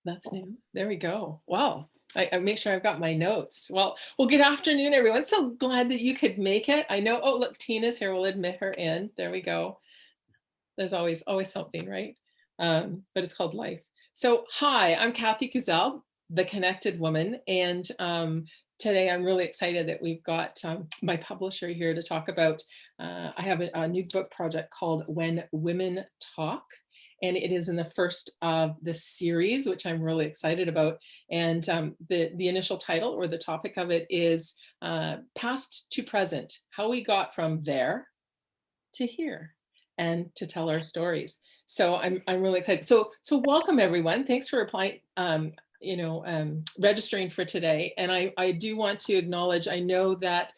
That's new. There we go. Wow. I make sure I've got my notes. Well, good afternoon, everyone. So glad that you could make it. I know, oh, look, Tina's here. We'll admit her in. There we go. There's always something, right? But it's called life. So hi, I'm Cathy Kuzel, the Connected Woman. And today I'm really excited that we've got my publisher here to talk about, I have a new book project called When Women Talk. And it is in the first of the series, which I'm really excited about. And the initial title or the topic of it is Past to Present, how we got from there to here and to tell our stories. So I'm really excited. So welcome everyone. Thanks for applying, registering for today. And I do want to acknowledge, I know that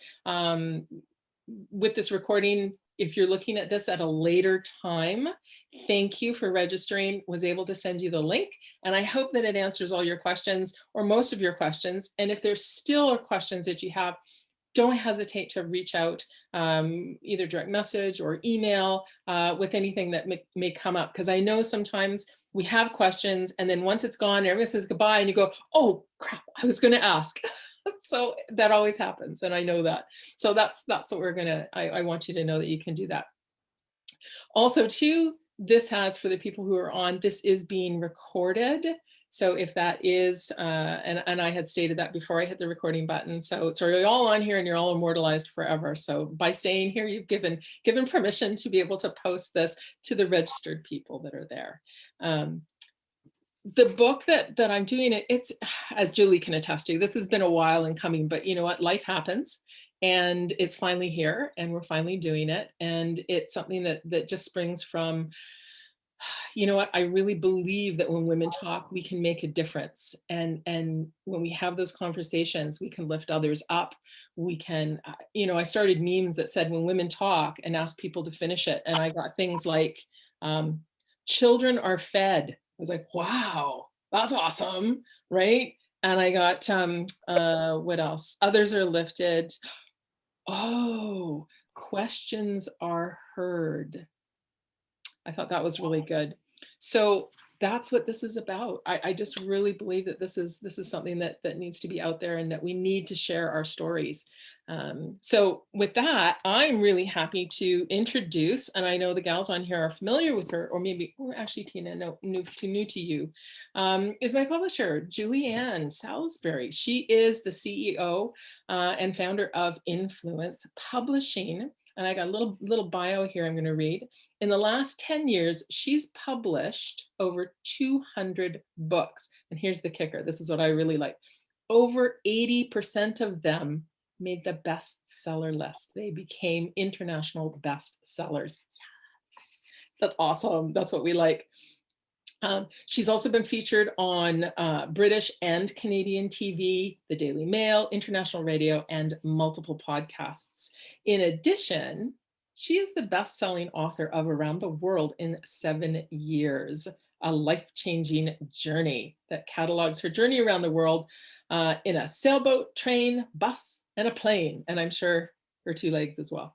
with this recording, if you're looking at this at a later time, thank you for registering. Was able to send you the link, and I hope that it answers all your questions or most of your questions. And if there's still questions that you have, don't hesitate to reach out, either direct message or email with anything that may come up. Because I know sometimes we have questions and then once it's gone, everyone says goodbye and you go, oh crap, I was gonna ask. So that always happens, and I know that. So that's what we're gonna, I want you to know that you can do that. Also too, this has, for the people who are on, this is being recorded. So if that is, and I had stated that before I hit the recording button. So you're all on here and you're all immortalized forever. So by staying here, you've given permission to be able to post this to the registered people that are there. The book that I'm doing, it's, as Julie can attest to, this has been a while in coming, but you know what, life happens. And it's finally here and we're finally doing it. And it's something that just springs from, you know what, I really believe that when women talk, we can make a difference. And when we have those conversations, we can lift others up. We can, I started memes that said, when women talk, and asked people to finish it. And I got things like, children are fed. I was like, wow, that's awesome, right? And I got, what else? Others are lifted. Oh, questions are heard. I thought that was really good. So that's what this is about. I just really believe that this is something that needs to be out there and that we need to share our stories. So with that, I'm really happy to introduce, and I know the gals on here are familiar with her, or maybe, or actually Tina, no, new to you, is my publisher, Julianne Salisbury. She is the CEO and founder of Influence Publishing. And I got a little bio here I'm going to read. In the last 10 years, she's published over 200 books. And here's the kicker. This is what I really like. Over 80% of them made the bestseller list. They became international bestsellers. Yes, that's awesome. That's what we like. She's also been featured on British and Canadian TV, the Daily Mail, international radio, and multiple podcasts. In addition, she is the best-selling author of Around the World in 7 Years, a life-changing journey that catalogs her journey around the world in a sailboat, train, bus, and a plane, and I'm sure her 2 legs as well.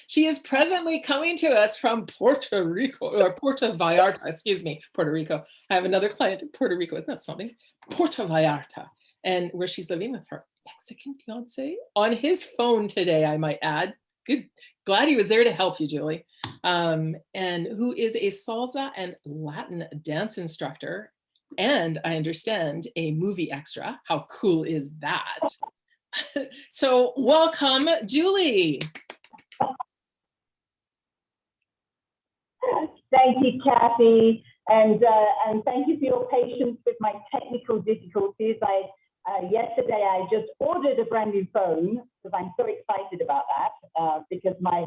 She is presently coming to us from Puerto Rico, or Puerto Vallarta, excuse me, Puerto Rico. I have another client in Puerto Rico, isn't that something? Puerto Vallarta, and where she's living with her Mexican fiance on his phone today, I might add. Good, glad he was there to help you, Julie. And who is a salsa and Latin dance instructor, and I understand a movie extra. How cool is that? So welcome, Julie. Thank you, Cathy, and thank you for your patience with my technical difficulties. Yesterday I just ordered a brand new phone because I'm so excited about that because my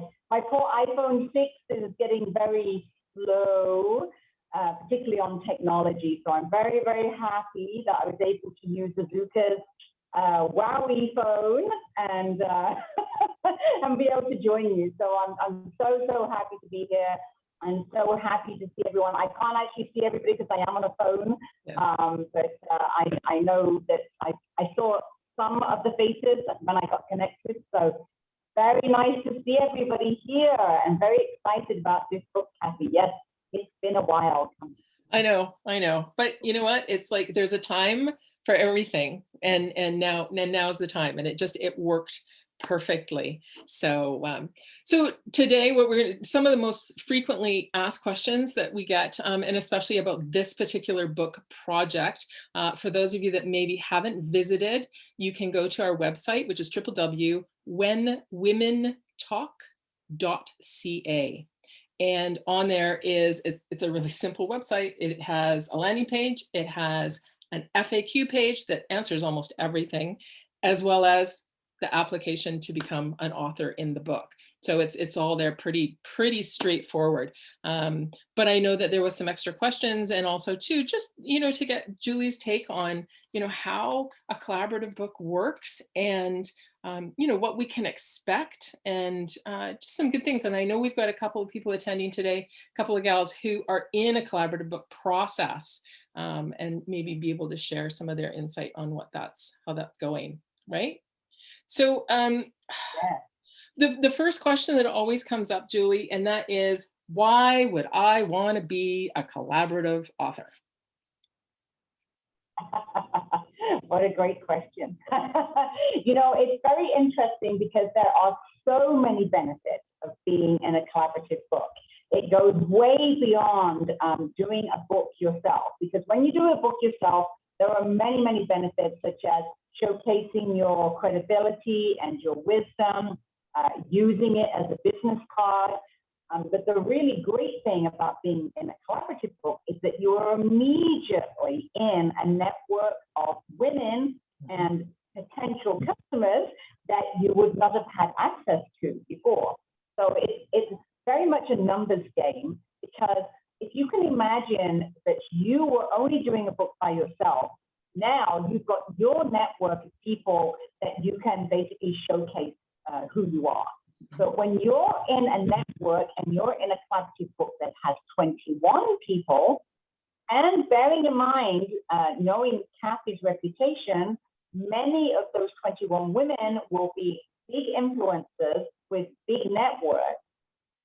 poor iPhone 6 is getting very slow, particularly on technology. So I'm very, very happy that I was able to use Azuka's Wowie phone and and be able to join you. So I'm so happy to be here. I'm so happy to see everyone. I can't actually see everybody because I am on a phone, but I know that I saw some of the faces when I got connected. So very nice to see everybody here and very excited about this book, Cathy. Yes, it's been a while. I know. But you know what? It's like there's a time for everything. And now's the time. And it worked perfectly. So so today what some of the most frequently asked questions that we get, and especially about this particular book project, for those of you that maybe haven't visited, you can go to our website, which is www.whenwomentalk.ca. And on there it's a really simple website. It has a landing page. It has an FAQ page that answers almost everything, as well as the application to become an author in the book. So it's all there, pretty straightforward. But I know that there was some extra questions, and also too, just to get Julie's take on how a collaborative book works, and what we can expect, and just some good things. And I know we've got a couple of people attending today, a couple of gals who are in a collaborative book process, and maybe be able to share some of their insight on how that's going, right? So Yeah. the first question that always comes up, Julie, and that is, why would I want to be a collaborative author? What a great question. It's very interesting because there are so many benefits of being in a collaborative book. It goes way beyond doing a book yourself, because when you do a book yourself, there are many, many benefits, such as showcasing your credibility and your wisdom, using it as a business card. But the really great thing about being in a collaborative book is that you are immediately in a network of women and potential customers that you would not have had access to before. So it's very much a numbers game, because if you can imagine that you were only doing a book by yourself, now you've got your network of people that you can basically showcase who you are. So when you're in a network and you're in a collaborative book that has 21 people, and bearing in mind, knowing Cathy's reputation, many of those 21 women will be big influencers with big networks.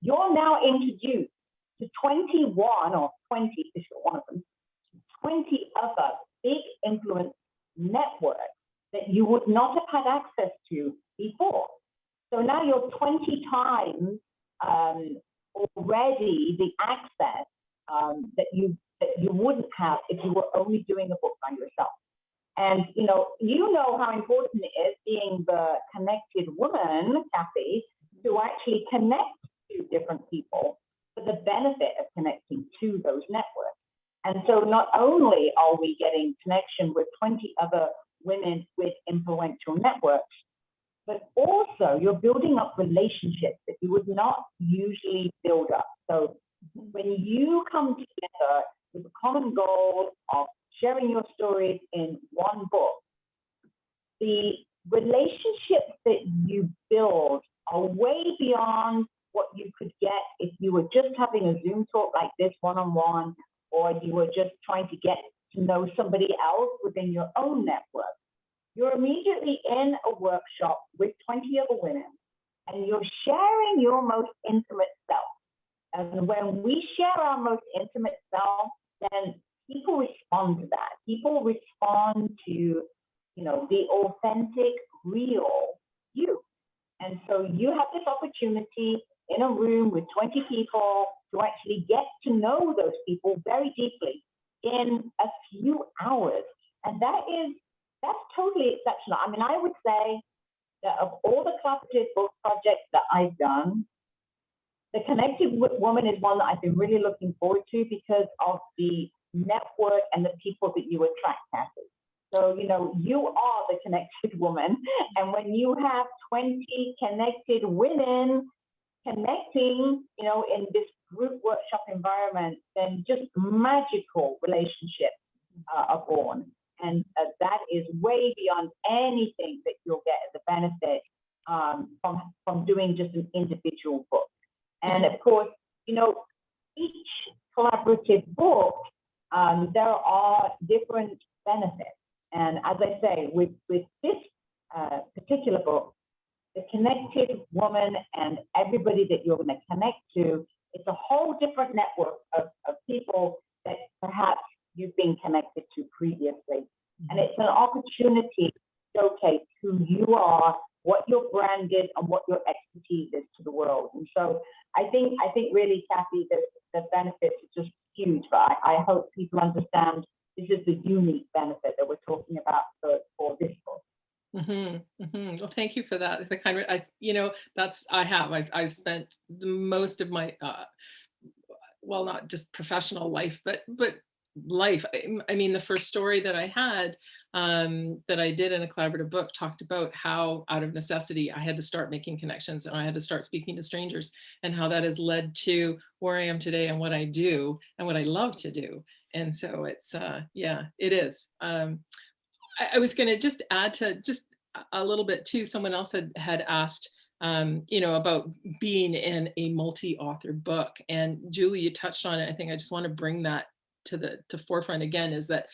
You're now introduced to 21 or 20, if you're one of them, 20 other big influence networks that you would not have had access to before. So now you're 20 times already the access that you wouldn't have if you were only doing a book by yourself. And you know how important it is, being the connected woman, Cathy, to actually connect to different people for the benefit of connecting to those networks. And so not only are we getting connection with 20 other women with influential networks, but also you're building up relationships that you would not usually build up. So when you come together with a common goal of sharing your stories in one book, the relationships that you build are way beyond what you could get if you were just having a Zoom talk like this one-on-one, or you were just trying to get to know somebody else within your own network. You're immediately in a workshop with 20 other women, and you're sharing your most intimate self. And when we share our most intimate self, then people respond to that. People respond to, the authentic, real you. And so you have this opportunity in a room with 20 people to actually get to know those people very deeply in a few hours. And that's totally exceptional. I mean, I would say that of all the collaborative book projects that I've done, the Connected Woman is one that I've been really looking forward to because of the network and the people that you attract, Cathy. So, you are the connected woman. And when you have 20 connected women connecting, in this group workshop environment, then just magical relationships are born. And that is way beyond anything that you'll get as a benefit from doing just an individual book. And of course, each collaborative book, there are different benefits. And as I say, with this particular book, the Connected Woman and everybody that you're going to connect to, it's a whole different network of people that perhaps you've been connected to previously. And it's an opportunity to showcase who you are, what your brand is, and what your expertise is to the world. And so I think really, Cathy, that the benefits are just huge. But I hope people understand this is the unique benefit that we're talking about for this book. Well, thank you for that. The kind of, I've spent the most of my, well, not just professional life, but life. I mean, the first story that I had, that I did in a collaborative book talked about how out of necessity, I had to start making connections and I had to start speaking to strangers, and how that has led to where I am today and what I do and what I love to do. And so it's, yeah, it is. I was going to just add to just a little bit too. Someone else had asked, about being in a multi-author book, and Julie, you touched on it. I think I just want to bring that to the forefront again, is that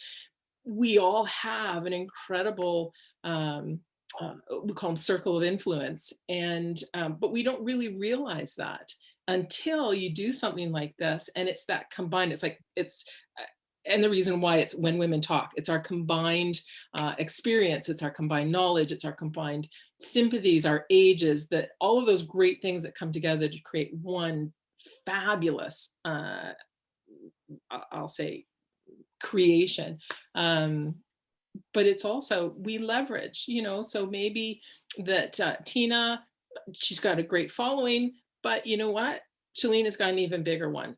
we all have an incredible, we call them circle of influence, and but we don't really realize that until you do something like this, and it's that combined. It's like and the reason why it's When Women Talk, it's our combined experience, it's our combined knowledge, it's our combined sympathies, our ages, that all of those great things that come together to create one fabulous, I'll say, creation. But it's also, we leverage, so maybe that Tina, she's got a great following, but you know what? Shalina's got an even bigger one.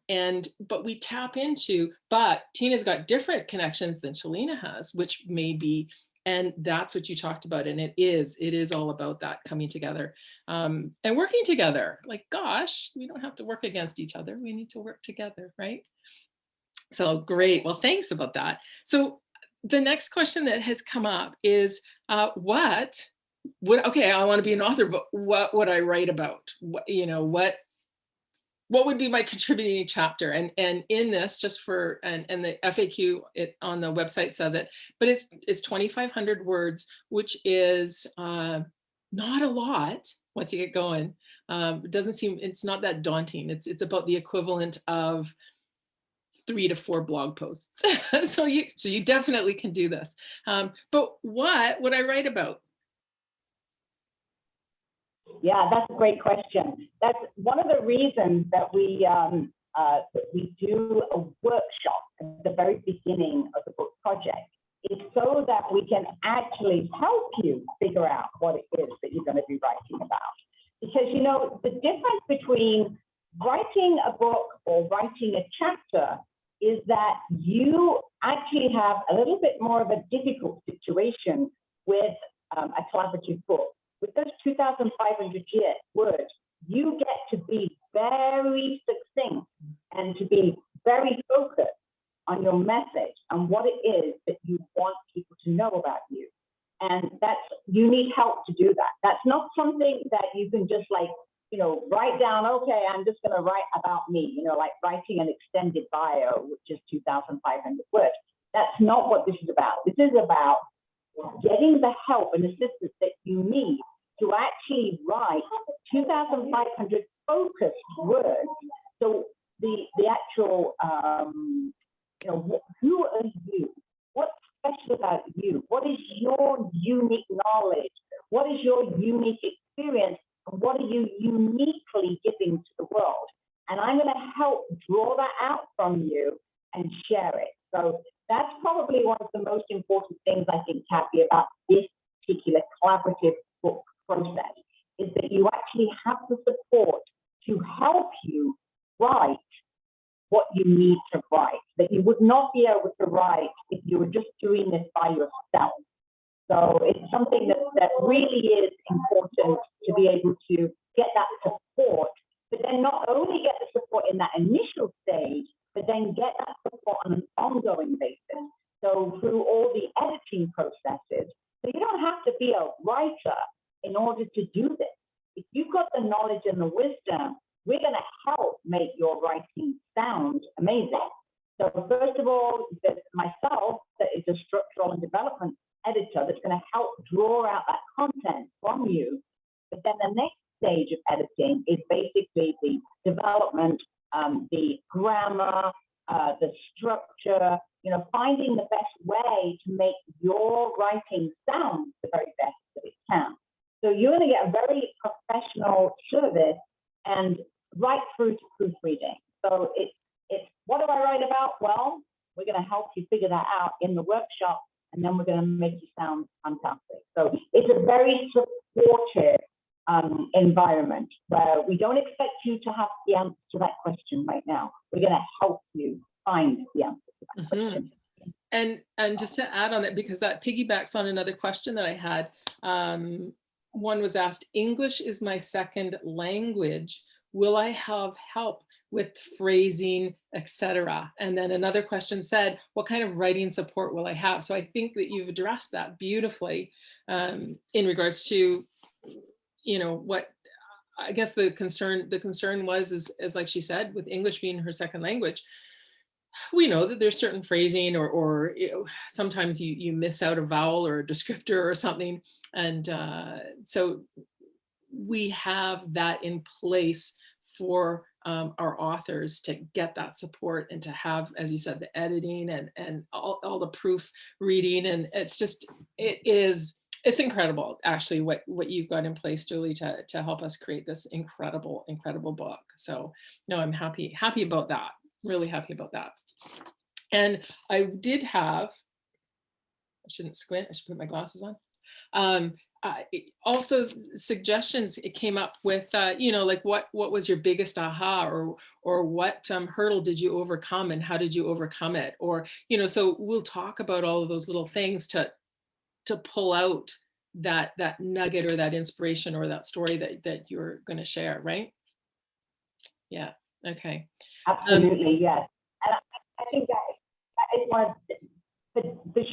But we tap into, but Tina's got different connections than Shalina has, which may be, and that's what you talked about. And it is all about that coming together, and working together. Like, gosh, we don't have to work against each other. We need to work together, right? So great. Well, thanks about that. So the next question that has come up is, okay, I want to be an author, but what would I write about? What would be my contributing chapter? And in this, just for, and the FAQ on the website says it, but it's 2,500 words, which is not a lot once you get going. It doesn't seem, it's not that daunting. It's about the equivalent of 3 to 4 blog posts. so you definitely can do this. But what would I write about? Yeah, that's a great question. That's one of the reasons that we do a workshop at the very beginning of the book project, is so that we can actually help you figure out what it is that you're going to be writing about. Because, the difference between writing a book or writing a chapter is that you actually have a little bit more of a difficult situation with a collaborative book. With those 2,500 words, you get to be very succinct and to be very focused on your message and what it is that you want people to know about you. And you need help to do that. That's not something that you can just write down, okay, I'm just going to write about me, like writing an extended bio, which is 2,500 words. That's not what this is about. This is about getting the help and assistance that you need to actually write 2,500 focused words. So the actual, who are you? What's special about you? What is your unique knowledge? What is your unique experience? And what are you uniquely giving to the world? And I'm going to help draw that out from you and share it. So that's probably one of the most important things, I think, Cathy, about this particular collaborative book process, is that you actually have the support to help you write what you need to write, that you would not be able to write if you were just doing this by yourself. So it's something that really is important to be able to get that support, but then not only get the support in that initial stage, but then get that support on an ongoing basis. So through all the editing processes, so you don't have to be a writer in order to do this. If you've got the knowledge and the wisdom, we're going to help make your writing sound amazing. So first of all, there's myself, that is a structural and development editor, that's going to help draw out that content from you. But then the next stage of editing is basically the development, the grammar, the structure, finding the best way to make your writing sound the very best that it can. So you're going to get a very professional service and right through to proofreading. So it's what do I write about? Well, we're going to help you figure that out in the workshop, and then we're going to make you sound fantastic. So it's a very supportive environment where we don't expect you to have the answer to that question right now. We're going to help you find the answer to that question. And just to add on that, because that piggybacks on another question that I had. One was asked, English is my second language. Will I have help with phrasing, etc.? And then another question said, what kind of writing support will I have? So I think that you've addressed that beautifully in regards to, what I guess the concern was is like she said, with English being her second language, we know that there's certain phrasing or sometimes you miss out a vowel or a descriptor or something. And so we have that in place for our authors to get that support and to have, as you said, the editing and all the proof reading. And it's incredible, actually, what you've got in place, Julie, to help us create this incredible book. So no, I'm happy about that. Really happy about that. And I did have, I shouldn't squint, I should put my glasses on. Also suggestions it came up with, like what was your biggest aha, or what hurdle did you overcome and how did you overcome it? Or, so we'll talk about all of those little things to pull out that nugget or that inspiration or that story that you're going to share, right? Yeah. Okay. Absolutely, yes. And I think that is one of for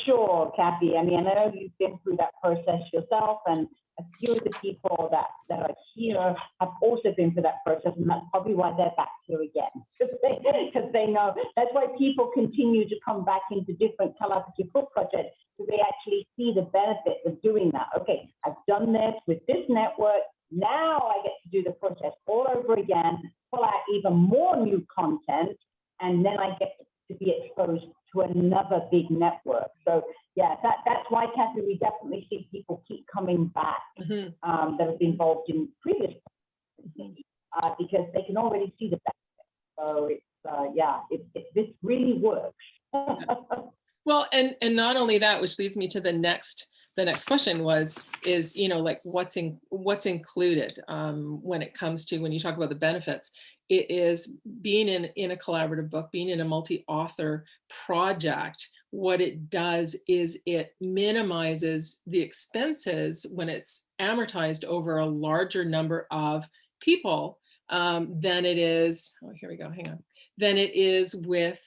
sure, Cathy. I mean, I know you've been through that process yourself, and a few of the people that are here have also been through that process, and that's probably why they're back here again, because they know. That's why people continue to come back into different collaborative book projects, so they actually see the benefit of doing that. Okay, I've done this with this network. Now I get to do the process all over again, pull out even more new content, and then I get to be exposed to another big network. So yeah, that's why, Cathy, we definitely see people keep coming back that have been involved in previous because they can already see the benefit. So it's this really works. Well, and not only that, which leads me to the next question is like what's included when it comes to, when you talk about the benefits. It is being in a collaborative book, being in a multi-author project. What it does is it minimizes the expenses when it's amortized over a larger number of people than it is, oh, here we go, hang on, than it is with,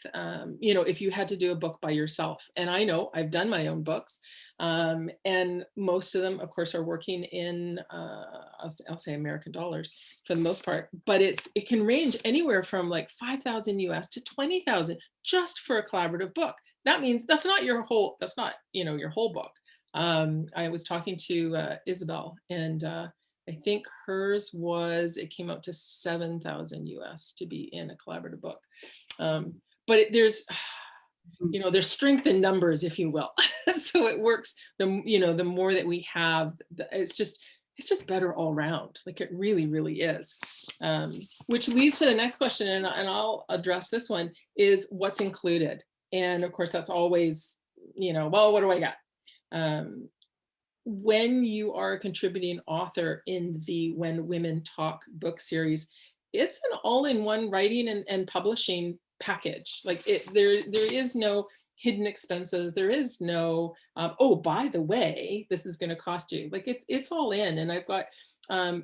if you had to do a book by yourself. And I know I've done my own books, and most of them, of course, are working in, I'll say American dollars for the most part, but it can range anywhere from like 5,000 US to 20,000 just for a collaborative book. That means that's not your whole book. I was talking to Isabel, and I think hers it came out to 7,000 US to be in a collaborative book. But there's strength in numbers, if you will. So it works, the more that we have, it's just better all around. Like it really, really is. Which leads to the next question, and I'll address this one, is what's included. And of course, that's always, well, what do I got? When you are a contributing author in the When Women Talk book series, it's an all-in-one writing and publishing package. Like there is no hidden expenses. There is no, oh, by the way, this is going to cost you. Like it's all in. And I've got,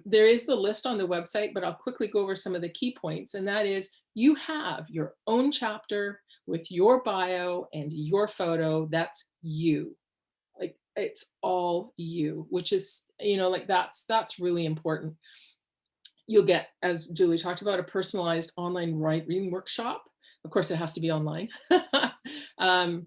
there is the list on the website, but I'll quickly go over some of the key points. And that is, you have your own chapter with your bio and your photo. That's you. Like it's all you, which is, that's really important. You'll get, as Julie talked about, a personalized online writing workshop. Of course, it has to be online. All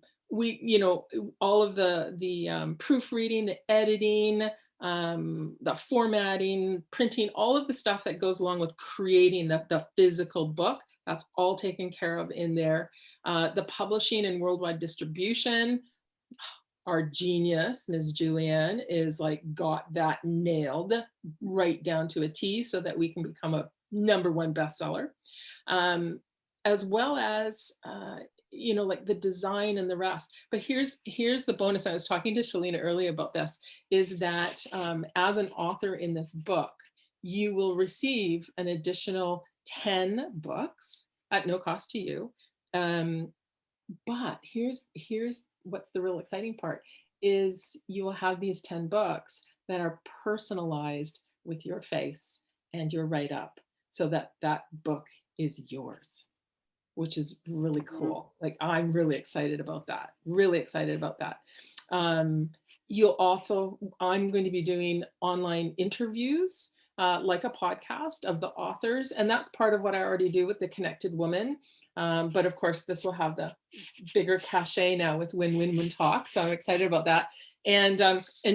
of the proofreading, the editing, the formatting, printing, all of the stuff that goes along with creating the physical book, That's all taken care of in there. The publishing and worldwide distribution, our genius, Ms. Julianne, is like got that nailed right down to a T so that we can become a #1 bestseller. Um, as well as, like the design and the rest. But here's the bonus. I was talking to Shalina earlier about this, is that as an author in this book, you will receive an additional 10 books at no cost to you. But here's what's the real exciting part is you will have these 10 books that are personalized with your face and your write up so that that book is yours, which is really cool. Like I'm really excited about that. Really excited about that. Um, I'm going to be doing online interviews, like a podcast of the authors, and that's part of what I already do with the Connected Woman. But of course, this will have the bigger cachet now with Win Talk. So I'm excited about that. And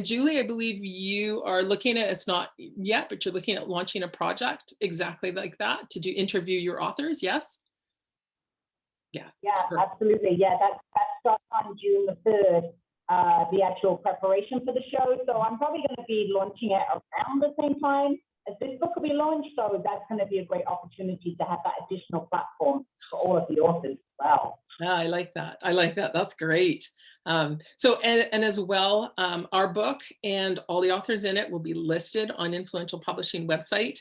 Julie, I believe you are looking at, it's not yet, but you're looking at launching a project exactly like that to interview your authors. Yes. Yeah. Yeah, Sure. absolutely. Yeah, that starts on June the 3rd, the actual preparation for the show. So I'm probably going to be launching it around the same time as this book will be launched. So that's going to be a great opportunity to have that additional platform for all of the authors as well. Yeah, I like that. I like that. That's great. And as well, our book and all the authors in it will be listed on Influential Publishing website.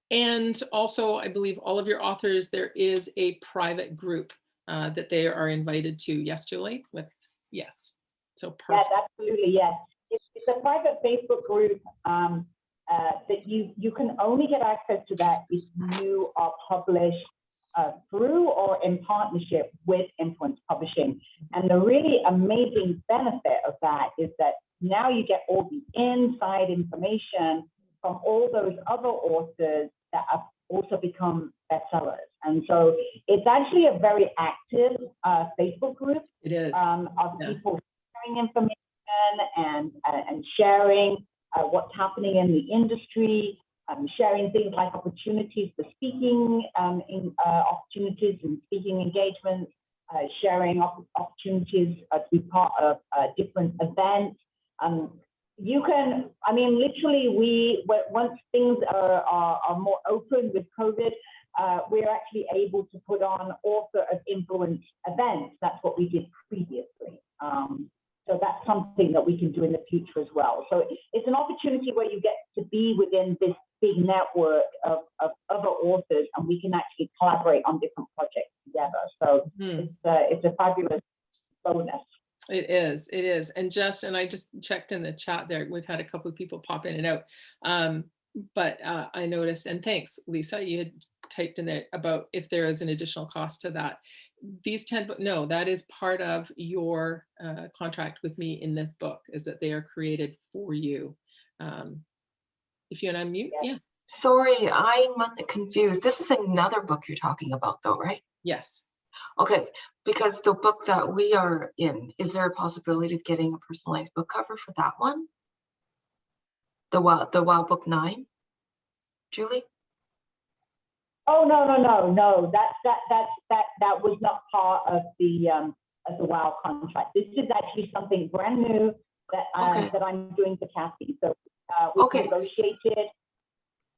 And also, I believe all of your authors, there is a private group that they are invited to. Yes, Julie? Yes. So perfect. Yeah, absolutely. Yes. It's a private Facebook group that you can only get access to that if you are published through or in partnership with Influence Publishing. And the really amazing benefit of that is that now you get all the inside information from all those other authors that have also become bestsellers. And so it's actually a very active Facebook group. It is. Of people sharing information and sharing what's happening in the industry, sharing things like opportunities for speaking opportunities and speaking engagements, sharing opportunities to be part of different events. You can, I mean, literally, once things are more open with COVID, we're actually able to put on author of influence events. That's what we did previously. So that's something that we can do in the future as well. So it's an opportunity where you get to be within this big network of other authors, and we can actually collaborate on different projects together. So it's a fabulous bonus. It is. It is. And I just checked in the chat there. We've had a couple of people pop in and out. But I noticed, and thanks, Lisa, you had typed in there about if there is an additional cost to that. These 10 books, no, that is part of your contract with me in this book, is that they are created for you. If you want to unmute, yeah. Sorry, I'm confused. This is another book you're talking about though, right? Yes. Okay, because the book that we are in, is there a possibility of getting a personalized book cover for that one? The Wow Book 9, Julie? Oh no! That was not part of the WOW contract. This is actually something brand new that that I'm doing for Cathy. So we've negotiated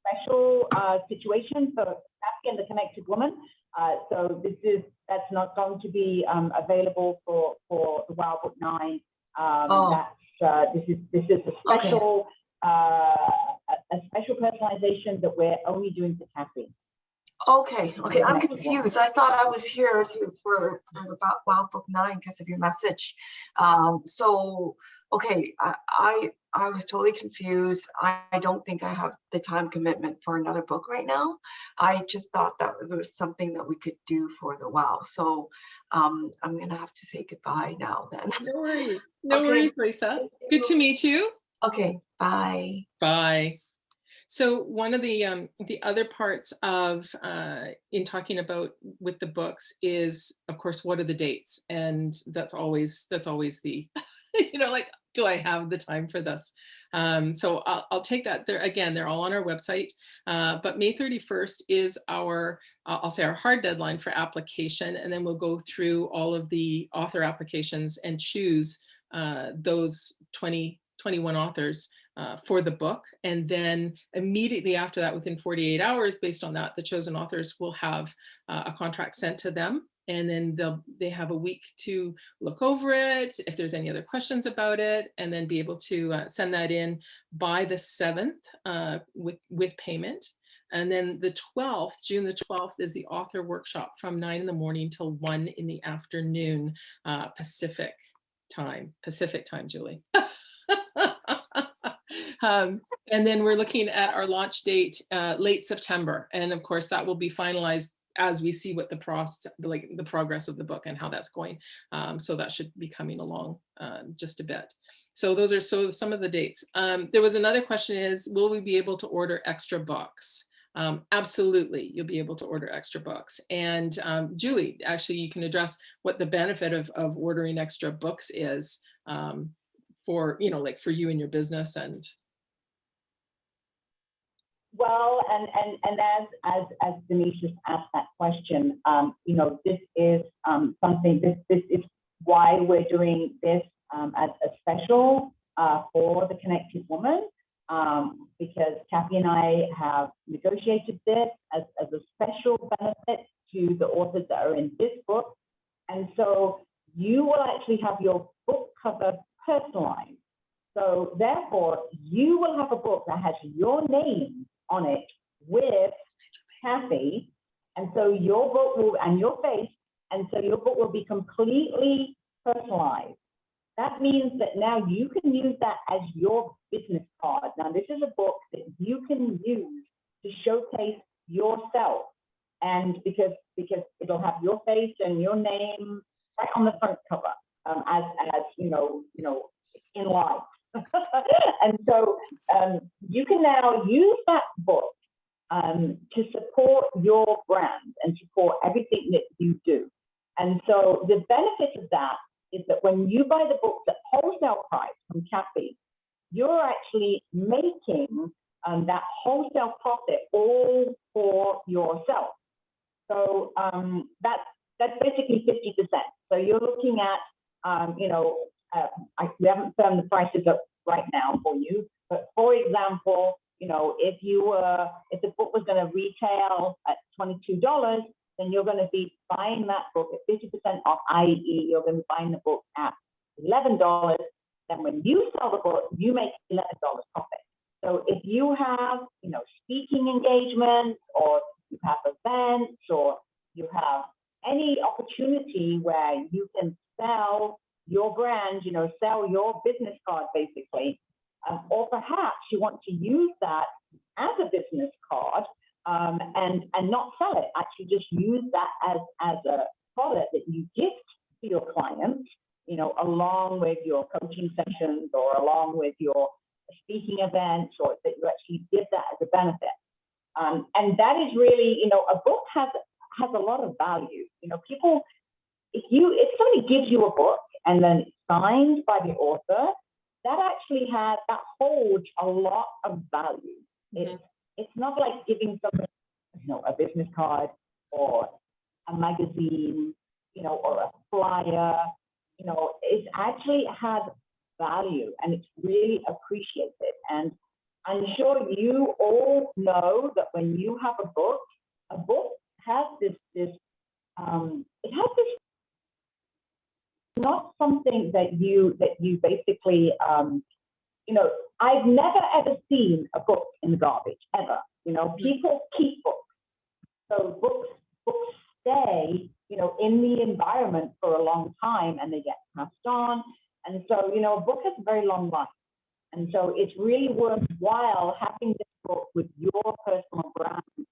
special situation for Cathy and the Connected Woman. So that's not going to be available for the WOW Book 9. This is a special a special personalization that we're only doing for Cathy. Okay, I'm confused. I thought I was here for about Wow Book 9 because of your message. Okay, I was totally confused. I don't think I have the time commitment for another book right now. I just thought that it was something that we could do for the Wow. So I'm gonna have to say goodbye now then. No worries. No worries, Lisa. Good to meet you. Okay, bye. Bye. So one of the other parts of in talking about with the books is, of course, what are the dates? And that's always the, like, do I have the time for this? So I'll take that. There again, they're all on our website. But May 31st is our, I'll say our hard deadline for application, and then we'll go through all of the author applications and choose those 21 authors for the book. And then immediately after that, within 48 hours, based on that, the chosen authors will have a contract sent to them. And then they have a week to look over it, if there's any other questions about it, and then be able to send that in by the 7th with payment. And then the 12th, June the 12th, is the author workshop from 9 in the morning till 1 in the afternoon, Pacific time, Julie. And then we're looking at our launch date late September. And of course, that will be finalized as we see what the progress of the book and how that's going. So that should be coming along just a bit. So those are some of the dates. There was another question is, will we be able to order extra books? Absolutely, you'll be able to order extra books. And Julie, actually, you can address what the benefit of ordering extra books is for, like for you and your business. And well, and as Denise just asked that question, this is something. This is why we're doing this as a special for the Connected Woman, because Cathy and I have negotiated this as a special benefit to the authors that are in this book, and so you will actually have your book cover personalized. So therefore, you will have a book that has your name on it with Cathy, and so your book will, and your face, and so your book will be completely personalized. That means that now you can use that as your business card. Now, this is a book that you can use to showcase yourself, and because it'll have your face and your name right on the front cover, as in life. And so you can now use that book to support your brand and support everything that you do. And so the benefit of that is that when you buy the books at wholesale price from Cathy, you're actually making that wholesale profit all for yourself. So that's basically 50%. So you're looking at, we haven't firmed the prices up right now for you, but for example, if the book was going to retail at $22, then you're going to be buying that book at 50% off, i.e. you're going to be buying the book at $11. Then when you sell the book, you make $11 profit. So if you have, speaking engagements, or you have events, or you have any opportunity where you can sell your brand, sell your business card basically, or perhaps you want to use that as a business card and not sell it, actually just use that as a product that you gift to your clients, along with your coaching sessions or along with your speaking events, or that you actually give that as a benefit. And that is really, a book has a lot of value. People, if somebody gives you a book and then it's signed by the author, that holds a lot of value. mm-hmm. It's not like giving somebody, a business card or a magazine, or a flyer. It actually has value and it's really appreciated. And I'm sure you all know that when you have a book has this not something that you basically I've never ever seen a book in the garbage ever. People keep books, so books stay in the environment for a long time and they get passed on. And so a book has a very long life, and so it's really worthwhile having this book with your personal brand to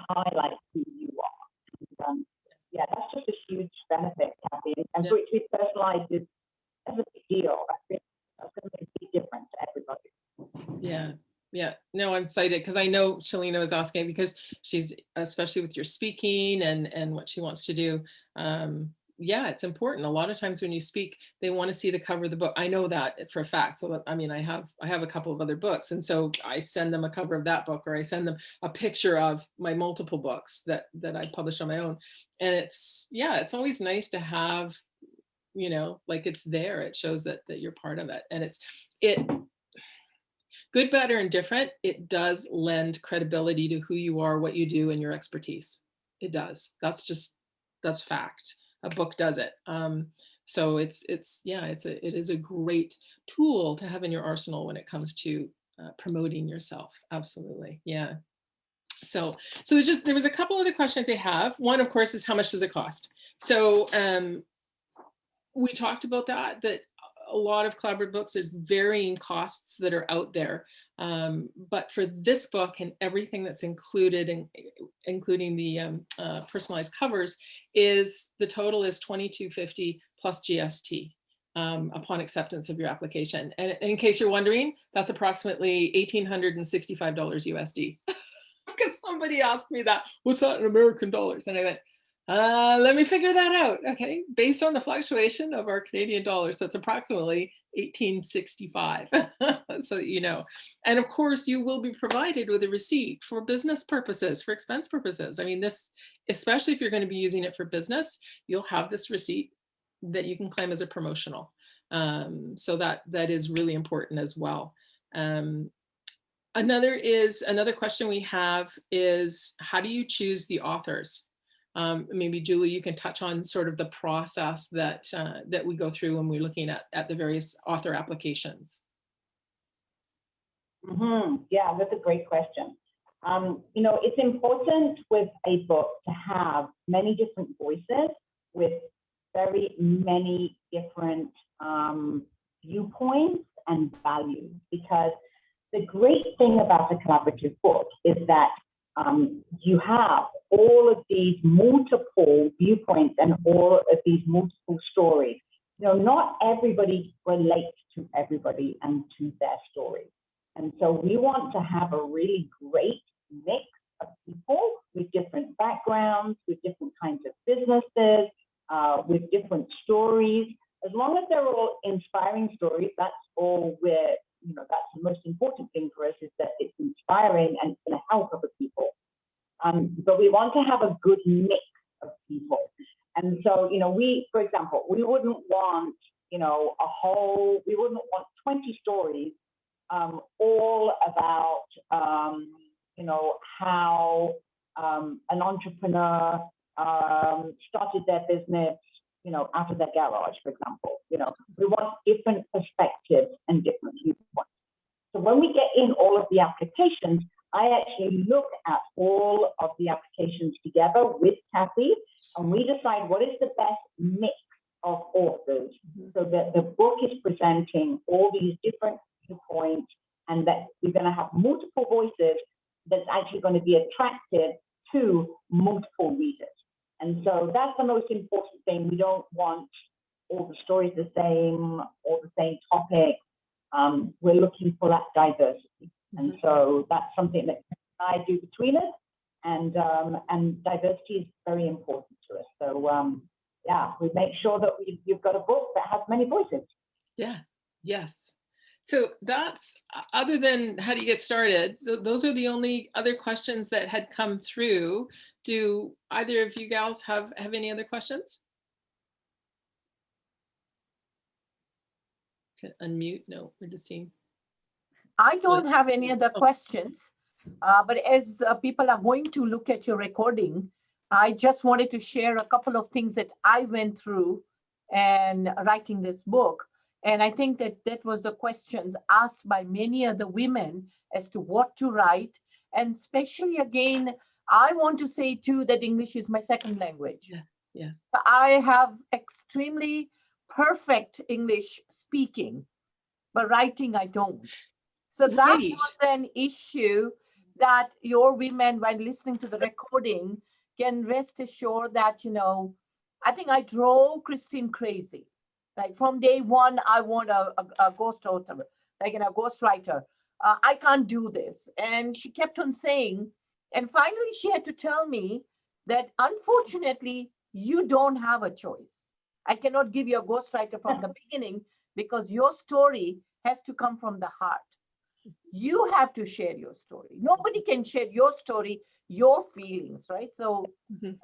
highlight who you are. And, yeah, that's just a huge benefit, Cathy. And for it to be personalized is a big deal. I think that's going to make a big difference to everybody. Yeah. No, I'm excited because I know Shalina was asking, because she's, especially with your speaking and what she wants to do. yeah, it's important. A lot of times when you speak, they want to see the cover of the book. I know that for a fact. So I mean, I have a couple of other books, and so I send them a cover of that book, or I send them a picture of my multiple books that I publish on my own. And it's, yeah, it's always nice to have, like it's there. It shows that you're part of it, and it good, bad, or indifferent. It does lend credibility to who you are, what you do, and your expertise. It does. That's fact. A book does it. So it is a great tool to have in your arsenal when it comes to promoting yourself. Absolutely. Yeah. So there was a couple other questions I have. One, of course, is how much does it cost? So we talked about that a lot of collaborative books, there's varying costs that are out there. But for this book and everything that's included, including the personalized covers, the total is $22.50 plus GST upon acceptance of your application. And in case you're wondering, that's approximately $1,865 USD. Because somebody asked me that, what's that in American dollars? And I went, let me figure that out. Okay, based on the fluctuation of our Canadian dollar, so it's approximately 1865. So that you know. And of course, you will be provided with a receipt for business purposes, for expense purposes. I mean, this, especially if you're going to be using it for business, you'll have this receipt that you can claim as a promotional. So that is really important as well. Another question we have is, how do you choose the authors? Maybe Julie, you can touch on sort of the process that we go through when we're looking at the various author applications. Yeah, that's a great question. It's important with a book to have many different voices with very many different viewpoints and values, because the great thing about a collaborative book is that you have all of these multiple viewpoints and all of these multiple stories. Not everybody relates to everybody and to their story. And so we want to have a really great mix of people with different backgrounds, with different kinds of businesses, with different stories. As long as they're all inspiring stories, that's all that's the most important thing for us, is that it's inspiring and it's going to help other people. But we want to have a good mix of people. And so, for example, we wouldn't want, we wouldn't want 20 stories all about, how an entrepreneur started their business, out of their garage, for example. We want different perspectives and different viewpoints. So when we get in all of the applications, I actually look at all of the applications together with Cathy, and we decide what is the best mix of authors, so that the book is presenting all these different viewpoints, and that we're going to have multiple voices that's actually going to be attractive to multiple readers. And so that's the most important thing. We don't want all the stories the same, or the same topic. We're looking for that diversity. And so that's something that I do between us, and diversity is very important to us. So we make sure that you've got a book that has many voices. Yeah. Yes. So that's, other than how do you get started, those are the only other questions that had come through. Do either of you gals have any other questions? Can unmute? No, we're just seeing. I don't have any other questions, but as people are going to look at your recording, I just wanted to share a couple of things that I went through and writing this book. And I think that was the questions asked by many other women as to what to write. And especially, again, I want to say too that English is my second language. Yeah. I have extremely perfect English speaking, but writing I don't. So that was an issue that your women, when listening to the recording, can rest assured that, I think I drove Christine crazy. Like from day one, I want a ghost author, like a ghost writer. I can't do this. And she kept on saying, and finally she had to tell me that unfortunately, you don't have a choice. I cannot give you a ghostwriter from the beginning because your story has to come from the heart. You have to share your story. Nobody can share your story, your feelings, right? So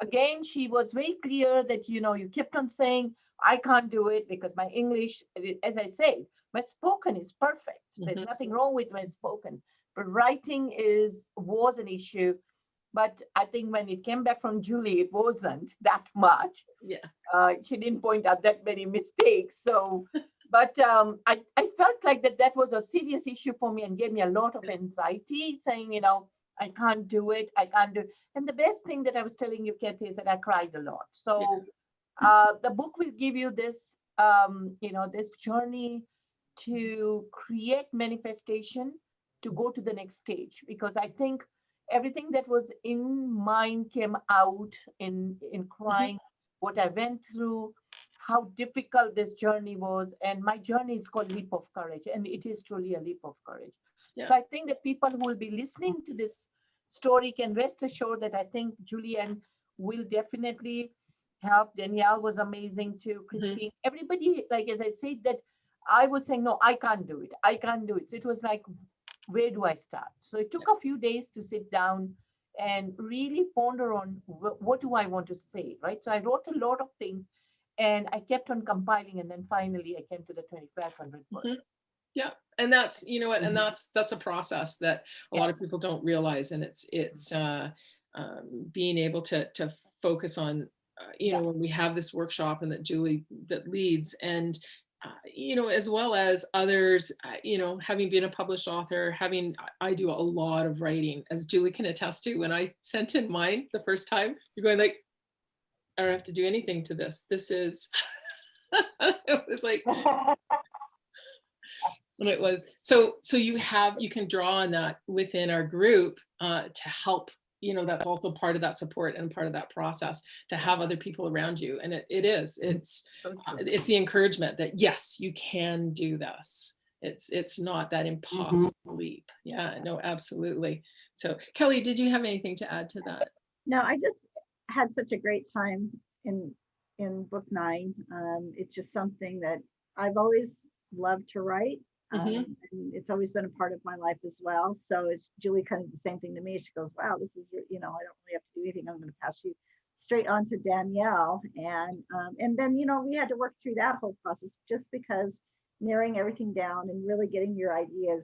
again, she was very clear that, you kept on saying, I can't do it because my English, as I say, my spoken is perfect. There's nothing wrong with my spoken, but writing was an issue. But I think when it came back from Julie, it wasn't that much. Yeah. She didn't point out that many mistakes. So, but I felt like that was a serious issue for me and gave me a lot of anxiety, saying, I can't do it. I can't do it. And the best thing that I was telling you, Cathy, is that I cried a lot. So the book will give you this, this journey to create manifestation to go to the next stage, because I think everything that was in mine came out in crying, what I went through, how difficult this journey was. And my journey is called Leap of Courage, and it is truly a leap of courage. So I think that people who will be listening to this story can rest assured that I think Julianne will definitely help. Danielle was amazing too. Christine, everybody, like as I said, that I was saying, no, I can't do it. I can't do it. So it was like, where do I start? So it took a few days to sit down and really ponder on what do I want to say, right? So I wrote a lot of things and I kept on compiling, and then finally I came to the 2,500 words. Yeah. And that's, and that's a process that a lot of people don't realize. And it's being able to focus on, when we have this workshop and that Julie that leads, and as well as others, having been a published author, I do a lot of writing, as Julie can attest to. When I sent in mine the first time, you're going like, I don't have to do anything to this. This is, it was like, and it was, so you can draw on that within our group to help, that's also part of that support and part of that process, to have other people around you. And it's the encouragement that, yes, you can do this. It's not that impossible leap. Yeah, no, absolutely. So Kelly, did you have anything to add to that? No, I just had such a great time in book 9. It's just something that I've always loved to write. And it's always been a part of my life as well. So it's Julie kind of the same thing to me. She goes, wow, this is, I don't really have to do anything. I'm going to pass you straight on to Danielle. And then, we had to work through that whole process, just because narrowing everything down and really getting your ideas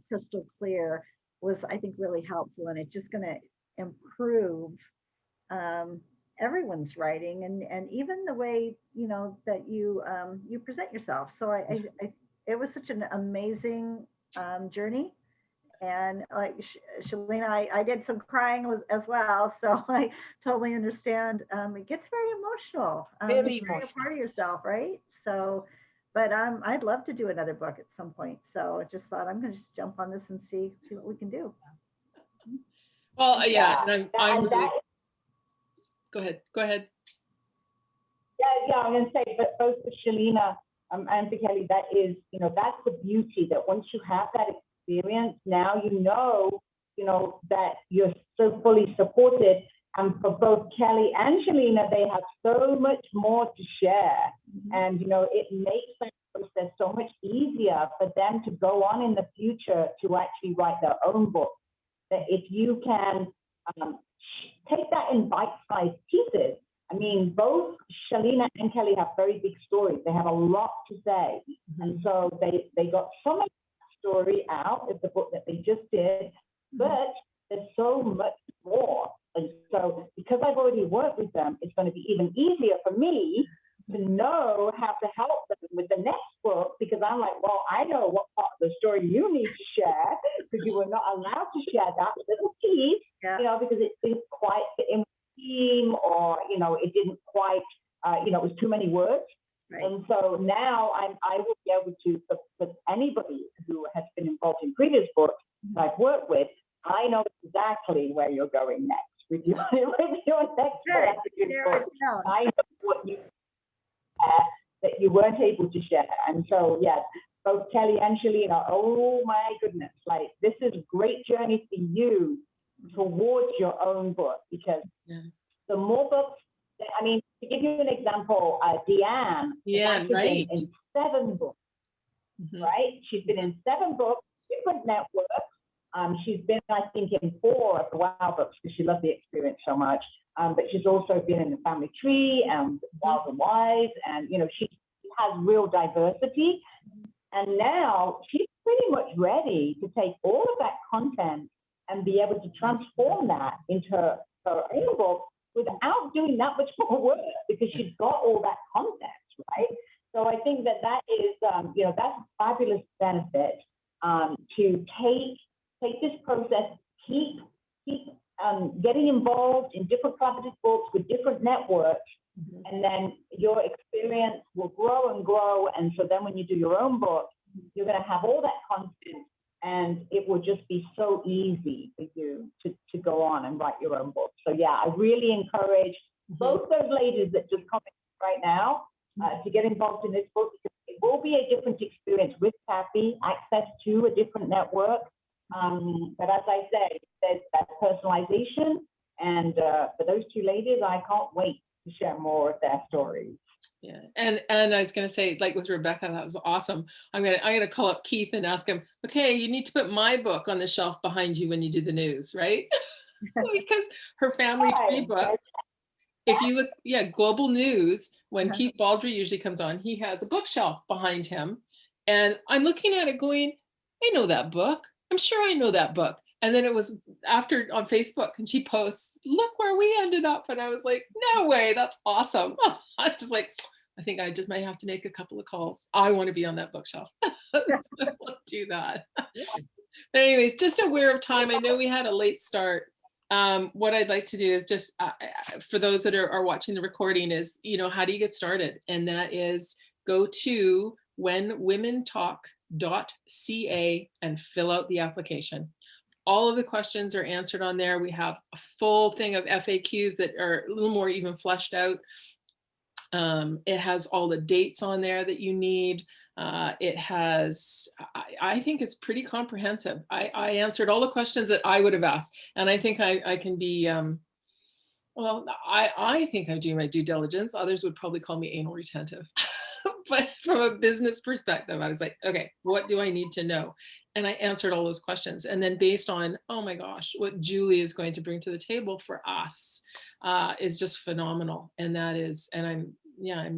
crystal clear was, I think, really helpful. And it's just going to improve everyone's writing and even the way, that you present yourself. So it was such an amazing journey. And like Shalina, I did some crying as well. So I totally understand. It gets very emotional. Very emotional. You're a part of yourself, right? So, but I'd love to do another book at some point. So I just thought I'm going to just jump on this and see what we can do. Well, yeah, and I'm really, go ahead. Yeah, I'm going to say, but both for Shalina and for Kelly, that is, that's the beauty, that once you have that experience, now that you're so fully supported. And for both Kelly and Shalina, they have so much more to share. And, it makes that process so much easier for them to go on in the future to actually write their own book. That if you can take that in bite-sized pieces. I mean, both Shalina and Kelly have very big stories. They have a lot to say. And so they got some of the story out of the book that they just did, but there's so much more. And so because I've already worked with them, it's going to be even easier for me to know how to help them with the next book, because I'm like, well, I know what part of the story you need to share, because you were not allowed to share that little piece, because it didn't quite fit in with the theme, or, it didn't quite, it was too many words. Right. And so now I will be able to, for anybody who has been involved in previous books that I've worked with, I know exactly where you're going next with your next book. I know what you that you weren't able to share. And so, yes, both Kelly and Shalina, oh my goodness, like this is a great journey for you towards your own book, because the more books, to give you an example, Deanne has actually been right. in 7 books, right? She's been in 7 books, different networks. She's been, I think, in 4 of the Wow books because she loved the experience so much. But she's also been in the Family Tree and Wild and Wise, and you know, she has real diversity. And now she's pretty much ready to take all of that content and be able to transform that into her own book without doing that much more work because she's got all that content, right? So I think that that is, you know, that's a fabulous benefit to take this process, keep getting involved in different collaborative books with different networks, and then your experience will grow and grow. And so then when you do your own book, you're going to have all that content, and it will just be so easy for you to go on and write your own book. So yeah, I really encourage both those ladies that just comment right now to get involved in this book, because it will be a different experience with Cathy, access to a different network. But as I said, there's that personalization, and for those 2 ladies, I can't wait to share more of their stories. Yeah, and I was gonna say, like with Rebecca, that was awesome. I'm gonna call up Keith and ask him, okay, you need to put my book on the shelf behind you when you do the news, right? Because her Family Tree book, if you look, yeah, Global News, when Keith Baldry usually comes on, he has a bookshelf behind him. And I'm looking at it going, I know that book. I'm sure I know that book. And then it was after on Facebook, and she posts, look where we ended up. And I was like, no way, that's awesome. I just like, I think I just might have to make a couple of calls. I want to be on that bookshelf. So we'll do that. But anyways, just aware of time. I know we had a late start. What I'd like to do is just, for those that are watching the recording is, you know, how do you get started? And that is go to whenwomentalk.ca and fill out the application. All of the questions are answered on there. We have a full thing of FAQs that are a little more even fleshed out. It has all the dates on there that you need. It has, I think it's pretty comprehensive. I answered all the questions that I would have asked. And I think I can be, well, I think I do my due diligence. Others would probably call me anal retentive. But from a business perspective, I was like, okay, what do I need to know? And I answered all those questions. And then based on, oh my gosh, what Julie is going to bring to the table for us is just phenomenal. And that is, and I'm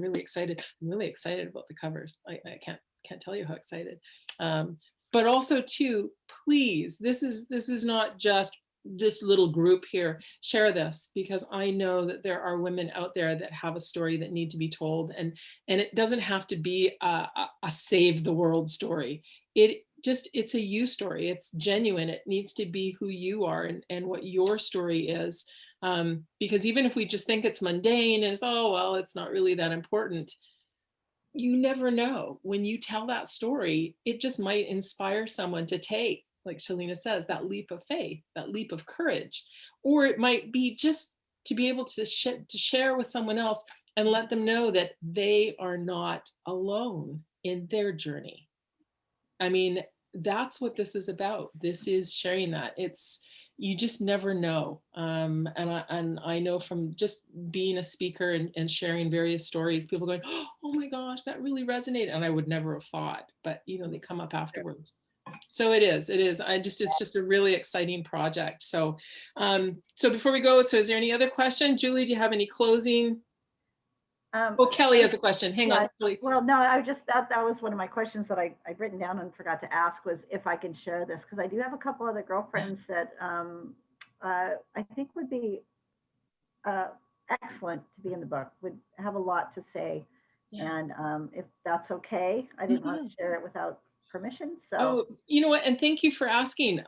really excited. I'm really excited about the covers. I can't tell you how excited. But also too, please, this is not just this little group here. Share this, because I know that there are women out there that have a story that need to be told, and it doesn't have to be a save the world story. It's a you story. It's genuine. It needs to be who you are and what your story is. Because even if we just think it's mundane, as, oh, well, it's not really that important, you never know. When you tell that story, it just might inspire someone to take, like Shalina says, that leap of faith, that leap of courage. Or it might be just to be able to share with someone else and let them know that they are not alone in their journey. I mean, that's what this is about. This is sharing that. You just never know. And I know from just being a speaker and sharing various stories, people going, oh my gosh, that really resonated. And I would never have thought, but you know, they come up afterwards. So it is. It's just a really exciting project. So, so before we go, so is there any other question? Julie, do you have any closing? Oh, Kelly has a question. Hang on, Kelly. Well, no, I just, that was one of my questions that I'd written down and forgot to ask, was if I can share this, because I do have a couple other girlfriends that I think would be excellent to be in the book, would have a lot to say. Yeah. And if that's okay, I didn't want to share it without permission. So, oh, you know what? And thank you for asking.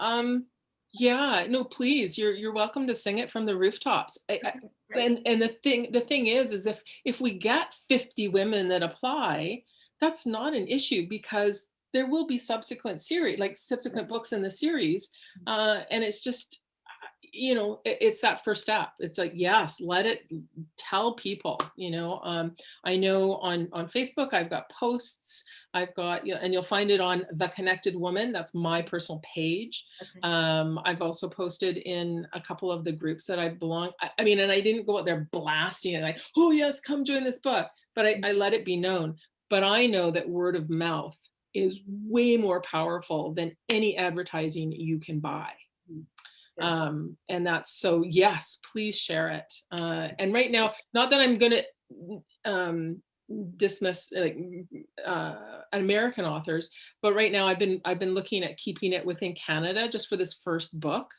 Yeah, no, please, you're welcome to sing it from the rooftops. And the thing is if we get 50 women that apply, that's not an issue, because there will be subsequent books in the series. And it's just, you know, it's that first step. It's like, yes, let it, tell people, you know. I know on Facebook, I've got posts, I've got, you know, and you'll find it on The Connected Woman. That's my personal page. Okay. I've also posted in a couple of the groups that I belong. I mean, and I didn't go out there blasting it like, oh yes, come join this book, but I let it be known. But I know that word of mouth is way more powerful than any advertising you can buy. And that's, so yes, please share it. And right now, not that I'm gonna dismiss like American authors, but right now I've been looking at keeping it within Canada just for this first book.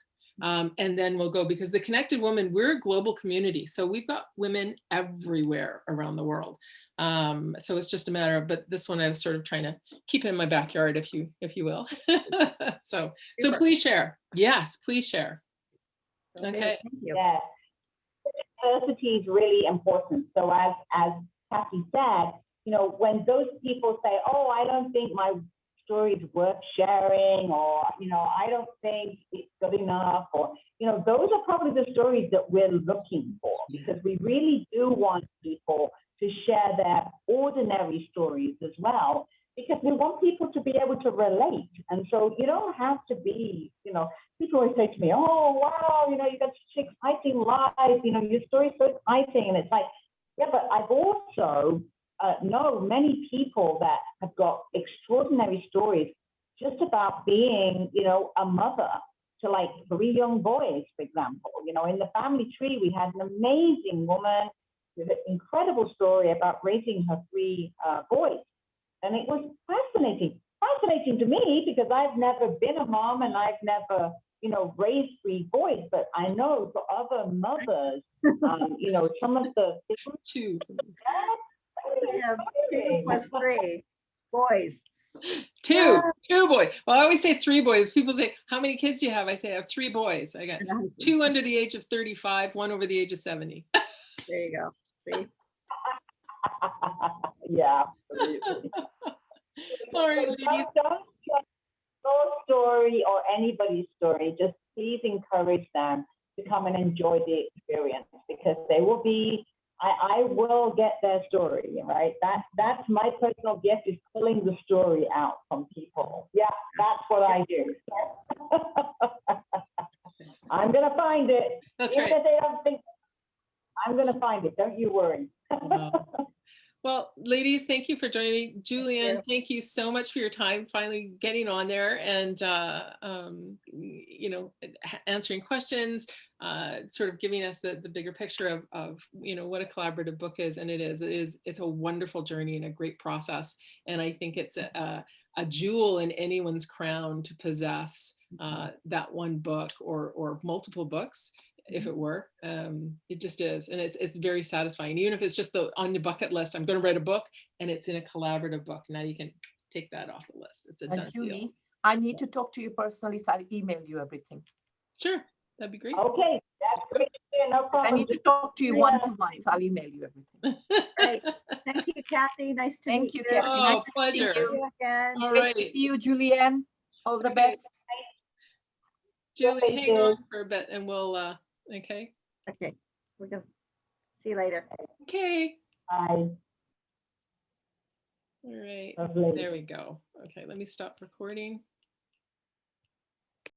And then we'll go, because the Connected Woman, we're a global community. So we've got women everywhere around the world. So it's just a matter of, but this one I was sort of trying to keep it in my backyard, if you will. So please share. Yes, please share. Okay. Thank you. Yeah, diversity is really important. So as Cathy said, you know, when those people say, oh, I don't think my story is worth sharing, or, you know, I don't think it's good enough, or, you know, those are probably the stories that we're looking for, because we really do want people to share their ordinary stories as well, because we want people to be able to relate. And so you don't have to be, you know, people always say to me, oh, wow, you know, you got such exciting lives, you know, your story's so exciting. And it's like, yeah, but I've also know many people that have got extraordinary stories just about being, you know, a mother to like 3 young boys, for example. You know, in the family tree, we had an amazing woman with an incredible story about raising her 3 boys. And it was fascinating to me, because I've never been a mom and I've never, you know, raised 3 boys, but I know for other mothers, you know, some of the Two. We have 2 plus 3 boys. Two boys. Well, I always say 3 boys. People say, how many kids do you have? I say I have 3 boys. I got 2 under the age of 35, 1 over the age of 70. There you go. See? yeah, absolutely. All right, ladies. Don't judge your story or anybody's story. Just please encourage them to come and enjoy the experience, because they will be, I will get their story, right? That's my personal gift, is pulling the story out from people. Yeah, that's what I do. I'm going to find it. That's Even right. if they don't think, I'm going to find it. Don't you worry. Well, ladies, thank you for joining me. Julianne, thank you so much for your time, finally getting on there and, you know, answering questions, sort of giving us the bigger picture of, you know, what a collaborative book is. And it's a wonderful journey and a great process. And I think it's a jewel in anyone's crown to possess that one book or multiple books, if it were. It just is. And it's very satisfying, even if it's just on the bucket list. I'm going to write a book and it's in a collaborative book. Now you can take that off the list. It's a done Julie, deal. I need to talk to you personally, so I'll email you everything. Sure, that'd be great. Okay, that's great. Yeah, no problem. I need to talk to you one-to-one, so I'll email you everything. Great. Thank you, Cathy. Nice to meet you. Cathy. Oh, Nice to pleasure. see you. See you again. All Great right, to see you, Julianne. All the Okay. best. Julie, Thank hang on you. for a bit and we'll, okay. Okay, we're going to see you later. Okay. Bye. All right, Lovely. there we go. Okay, let me stop recording.